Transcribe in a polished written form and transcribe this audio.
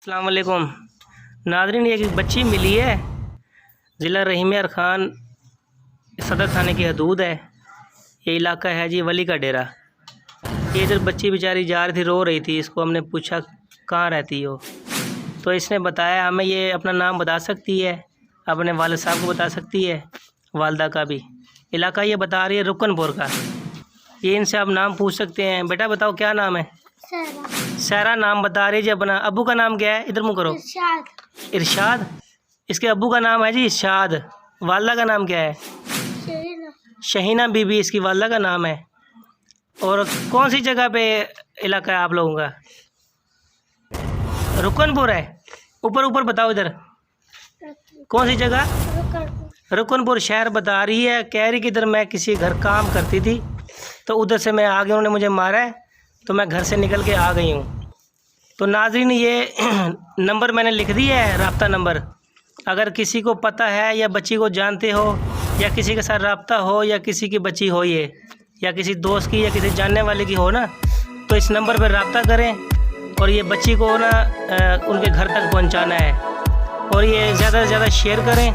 अस्सलाम वालेकुम नाज़रीन, एक बच्ची मिली है। ज़िला रहीम यार ख़ान सदर थाने की हदूद है। ये इलाका है जी वली का डेरा। ये इधर बच्ची बेचारी जा रही थी, रो रही थी। इसको हमने पूछा कहाँ रहती हो, तो इसने बताया हमें। ये अपना नाम बता सकती है, अपने वालिद साहब को बता सकती है, वालदा का भी। इलाका ये बता रही है रुकनपुर का। ये इनसे आप नाम पूछ सकते हैं। बेटा बताओ क्या नाम है? सहरा नाम बता रही है जी अपना। अब्बू का नाम क्या है? इधर मुँह करो। इरशाद। इसके अब्बू का नाम है जी इरशाद। वालदा का नाम क्या है? शहीना बीबी इसकी वालदा का नाम है। और कौन सी जगह पे इलाका है आप लोगों का? रुकनपुर है। ऊपर ऊपर बताओ इधर कौन सी जगह? रुकनपुर शहर बता रही है। कह रही कि इधर मैं किसी घर काम करती थी, तो उधर से मैं आ गई, उन्होंने मुझे मारा है, तो मैं घर से निकल के आ गई हूँ। तो नाज़रीन ये नंबर मैंने लिख दिया है, रब्ता नंबर। अगर किसी को पता है या बच्ची को जानते हो या किसी के साथ रब्ता हो या किसी की बच्ची हो ये, या किसी दोस्त की या किसी जानने वाले की हो ना, तो इस नंबर पर रब्ता करें और ये बच्ची को ना उनके घर तक पहुंचाना है। और ये ज़्यादा से ज़्यादा शेयर करें